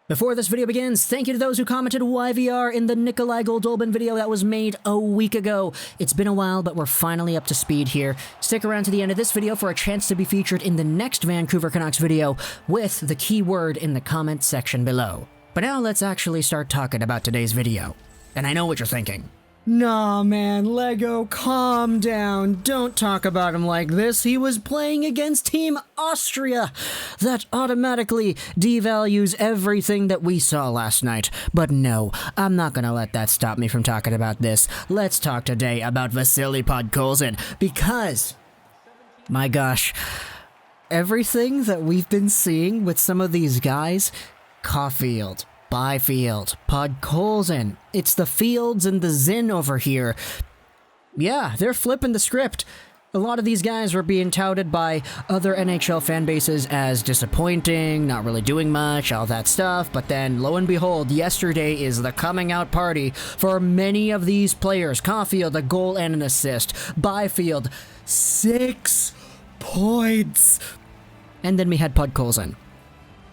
Before this video begins, thank you to those who commented YVR in the Nikolai Goldolbin video that was made a week ago. It's been a while, but we're finally up to speed here. Stick around to the end of this video for a chance to be featured in the next Vancouver Canucks video with the keyword in the comment section below. But now let's actually start talking about today's video. And I know what you're thinking. Nah, man, Lego, calm down. Don't talk about him like this. He was playing against Team Austria. That automatically devalues everything that we saw last night. But no, I'm not gonna let that stop me from talking about this. Let's talk today about Vasili Podkolzin, because, my gosh, everything that we've been seeing with some of these guys, Caulfield, Byfield, Podkolzin, it's the Fields and the Zin over here. Yeah, they're flipping the script. A lot of these guys were being touted by other NHL fan bases as disappointing, not really doing much, all that stuff, but then, lo and behold, yesterday is the coming out party for many of these players. Caulfield, a goal and an assist. Byfield, 6 points. And then we had Podkolzin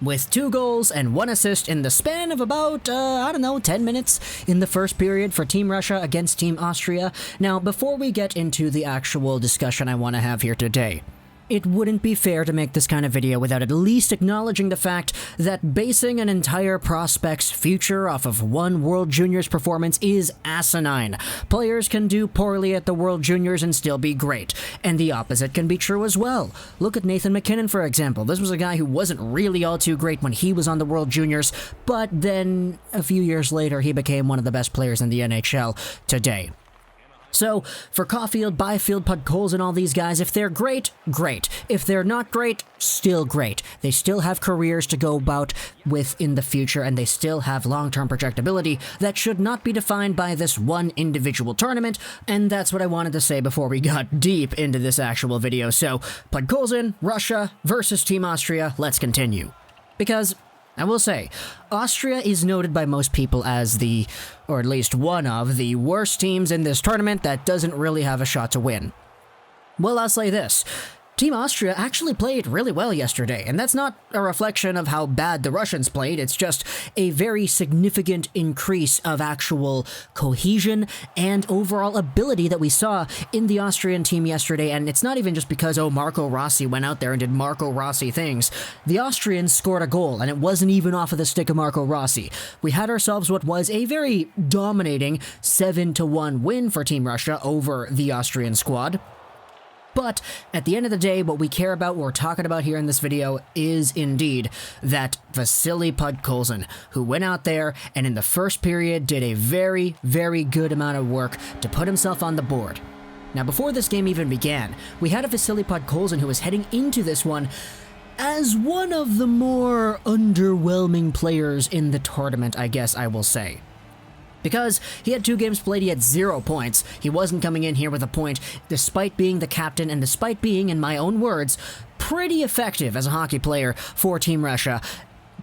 with 2 goals and 1 assist in the span of about, 10 minutes in the first period for Team Russia against Team Austria. Now, before we get into the actual discussion I want to have here today, it wouldn't be fair to make this kind of video without at least acknowledging the fact that basing an entire prospect's future off of one World Juniors performance is asinine. Players can do poorly at the World Juniors and still be great, and the opposite can be true as well. Look at Nathan MacKinnon, for example. This was a guy who wasn't really all too great when he was on the World Juniors, but then a few years later he became one of the best players in the NHL today. So, for Caulfield, Byfield, Podkolzin, all these guys, if they're great, great. If they're not great, still great. They still have careers to go about with in the future, and they still have long-term projectability that should not be defined by this one individual tournament, and that's what I wanted to say before we got deep into this actual video. So, Podkolzin, Russia versus Team Austria, let's continue. Because, I will say, Austria is noted by most people as the, or at least one of, the worst teams in this tournament that doesn't really have a shot to win. Well, I'll say this. Team Austria actually played really well yesterday, and that's not a reflection of how bad the Russians played, it's just a very significant increase of actual cohesion and overall ability that we saw in the Austrian team yesterday, and it's not even just because, oh, Marco Rossi went out there and did Marco Rossi things. The Austrians scored a goal, and it wasn't even off of the stick of Marco Rossi. We had ourselves what was a very dominating 7-1 win for Team Russia over the Austrian squad. But at the end of the day, what we care about, what we're talking about here in this video, is indeed that Vasili Podkolzin, who went out there and in the first period did a very, very good amount of work to put himself on the board. Now, before this game even began, we had a Vasili Podkolzin who was heading into this one as one of the more underwhelming players in the tournament, I guess I will say. Because he had 2 games played, he had 0 points. He wasn't coming in here with a point, despite being the captain and despite being, in my own words, pretty effective as a hockey player for Team Russia.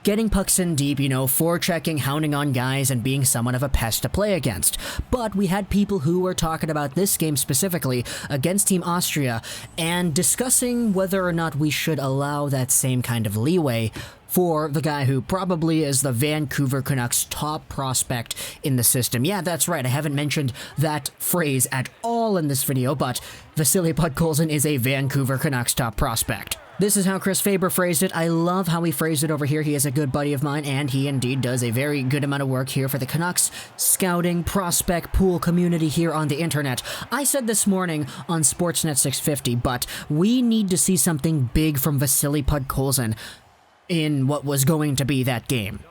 Getting pucks in deep, forechecking, hounding on guys, and being somewhat of a pest to play against. But we had people who were talking about this game specifically against Team Austria and discussing whether or not we should allow that same kind of leeway for the guy who probably is the Vancouver Canucks top prospect in the system. Yeah, that's right, I haven't mentioned that phrase at all in this video, but Vasili Podkolzin is a Vancouver Canucks top prospect. This is how Chris Faber phrased it. I love how he phrased it over here. He is a good buddy of mine, and he indeed does a very good amount of work here for the Canucks scouting prospect pool community here on the internet. I said this morning on Sportsnet 650, but we need to see something big from Vasili Podkolzin in what was going to be that game.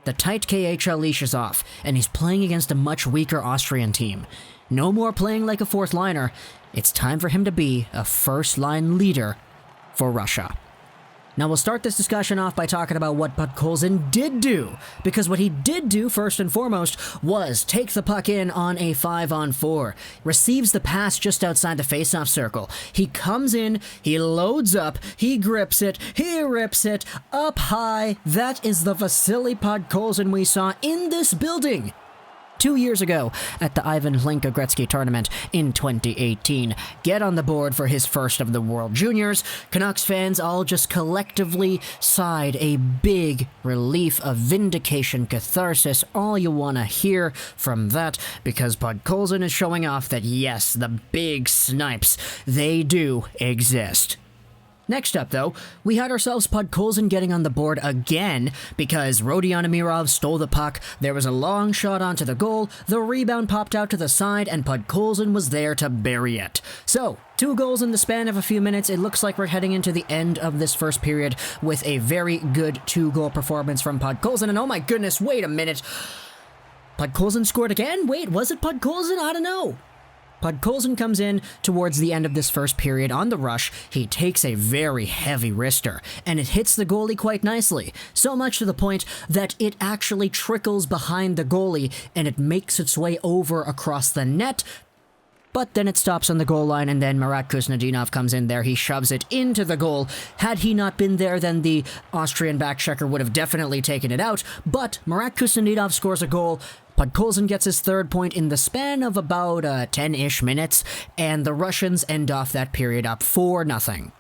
The tight KHL leash is off, and he's playing against a much weaker Austrian team. No more playing like a fourth liner. It's time for him to be a first-line leader for Russia. Now we'll start this discussion off by talking about what Podkolzin did do, because what he did do, first and foremost, was take the puck in on a 5-on-4, receives the pass just outside the face-off circle. He comes in, he loads up, he grips it, he rips it, up high. That is the Vasili Podkolzin we saw in this building 2 years ago at the Ivan Hlinka Gretzky tournament in 2018. Get on the board for his first of the World Juniors. Canucks fans all just collectively sighed a big relief, of vindication, catharsis, all you want to hear from that, because Podkolzin is showing off that yes, the big snipes, they do exist. Next up, though, we had ourselves Podkolzin getting on the board again because Rodion Amirov stole the puck, there was a long shot onto the goal, the rebound popped out to the side, and Podkolzin was there to bury it. So, 2 goals in the span of a few minutes. It looks like we're heading into the end of this first period with a very good 2-goal performance from Podkolzin, and oh my goodness, wait a minute. Podkolzin scored again? Wait, was it Podkolzin? I don't know. Podkolzin comes in towards the end of this first period on the rush. He takes a very heavy wrister, and it hits the goalie quite nicely. So much to the point that it actually trickles behind the goalie, and it makes its way over across the net. But then it stops on the goal line, and then Marat Kusnedinov comes in there. He shoves it into the goal. Had he not been there, then the Austrian backchecker would have definitely taken it out. But Marat Kusnedinov scores a goal. Podkolzin gets his 3rd point in the span of about 10-ish minutes, and the Russians end off that period up 4-0.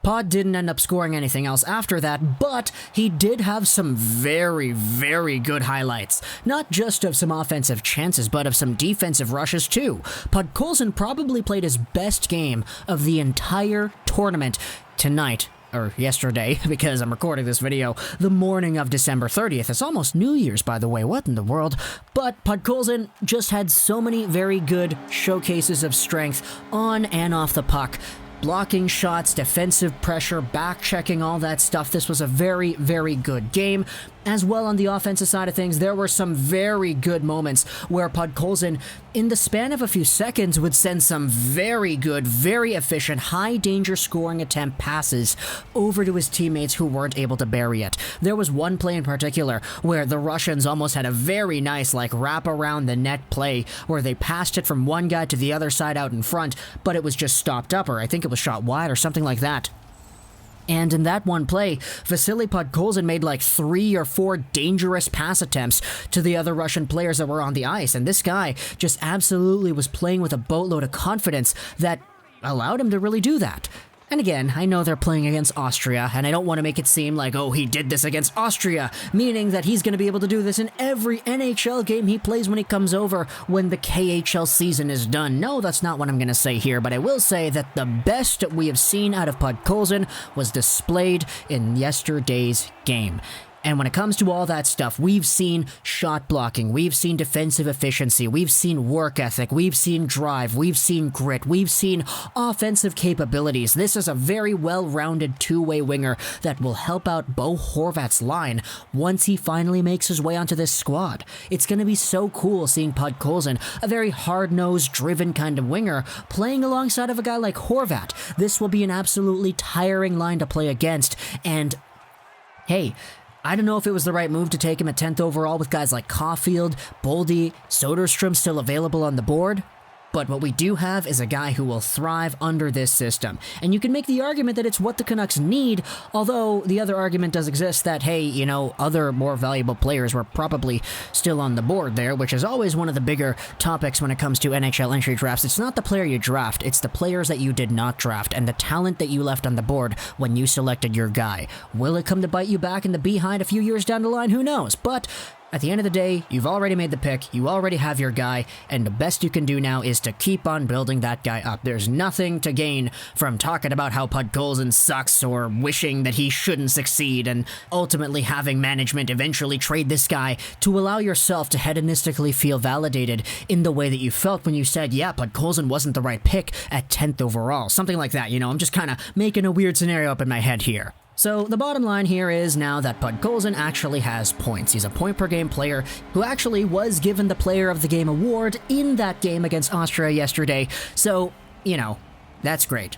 Pod didn't end up scoring anything else after that, but he did have some very, very good highlights. Not just of some offensive chances, but of some defensive rushes too. Podkolzin probably played his best game of the entire tournament tonight. Or yesterday, because I'm recording this video the morning of December 30th. It's almost New Year's, by the way. What in the world? But Podkolzin just had so many very good showcases of strength on and off the puck. Blocking shots, defensive pressure, back-checking, all that stuff. This was a very, very good game. As well, on the offensive side of things, there were some very good moments where Podkolzin, in the span of a few seconds, would send some very good, very efficient, high-danger scoring attempt passes over to his teammates who weren't able to bury it. There was one play in particular where the Russians almost had a very nice, wrap around the net play where they passed it from one guy to the other side out in front, but it was just stopped up, or I think it was shot wide or something like that. And in that one play, Vasili Podkolzin made 3 or 4 dangerous pass attempts to the other Russian players that were on the ice. And this guy just absolutely was playing with a boatload of confidence that allowed him to really do that. And again, I know they're playing against Austria, and I don't want to make it seem like, oh, he did this against Austria, meaning that he's going to be able to do this in every NHL game he plays when he comes over when the KHL season is done. No, that's not what I'm going to say here, but I will say that the best we have seen out of Podkolzin was displayed in yesterday's game. And when it comes to all that stuff, we've seen shot blocking, we've seen defensive efficiency, we've seen work ethic, we've seen drive, we've seen grit, we've seen offensive capabilities. This is a very well-rounded two-way winger that will help out Bo Horvat's line once he finally makes his way onto this squad. It's going to be so cool seeing Podkolzin, a very hard-nosed, driven kind of winger, playing alongside of a guy like Horvat. This will be an absolutely tiring line to play against, and hey, I don't know if it was the right move to take him at 10th overall with guys like Caulfield, Boldy, Soderstrom still available on the board. But what we do have is a guy who will thrive under this system. And you can make the argument that it's what the Canucks need, although the other argument does exist that, hey, other more valuable players were probably still on the board there, which is always one of the bigger topics when it comes to NHL entry drafts. It's not the player you draft, it's the players that you did not draft and the talent that you left on the board when you selected your guy. Will it come to bite you back in the behind a few years down the line? Who knows? But at the end of the day, you've already made the pick, you already have your guy, and the best you can do now is to keep on building that guy up. There's nothing to gain from talking about how Podkolzin sucks or wishing that he shouldn't succeed and ultimately having management eventually trade this guy to allow yourself to hedonistically feel validated in the way that you felt when you said, yeah, Podkolzin wasn't the right pick at 10th overall. Something like that, I'm just kind of making a weird scenario up in my head here. So the bottom line here is now that Podkolzin actually has points. He's a point-per-game player who actually was given the Player of the Game award in that game against Austria yesterday. So, that's great.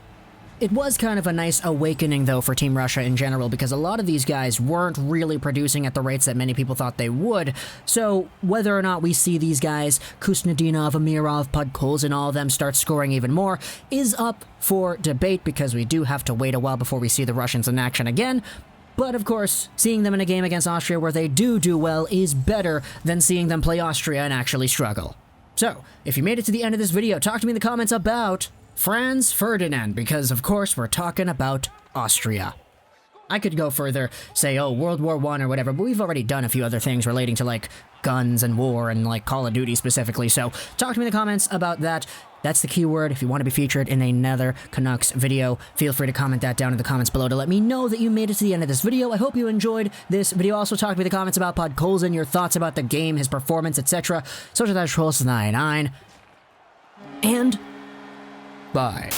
It was kind of a nice awakening, though, for Team Russia in general, because a lot of these guys weren't really producing at the rates that many people thought they would. So whether or not we see these guys, Kusnedinov, Amirov, Podkolzin, all of them start scoring even more, is up for debate, because we do have to wait a while before we see the Russians in action again. But of course, seeing them in a game against Austria where they do well is better than seeing them play Austria and actually struggle. So, if you made it to the end of this video, talk to me in the comments about Franz Ferdinand, because of course we're talking about Austria. I could go further, say, oh, World War I or whatever, but we've already done a few other things relating to, like, guns and war and, like, Call of Duty specifically, so talk to me in the comments about that. That's the keyword. If you want to be featured in another Canucks video, feel free to comment that down in the comments below to let me know that you made it to the end of this video. I hope you enjoyed this video. Also, talk to me in the comments about Podkolzin, your thoughts about the game, his performance, etc. Social Trolls 99. And bye.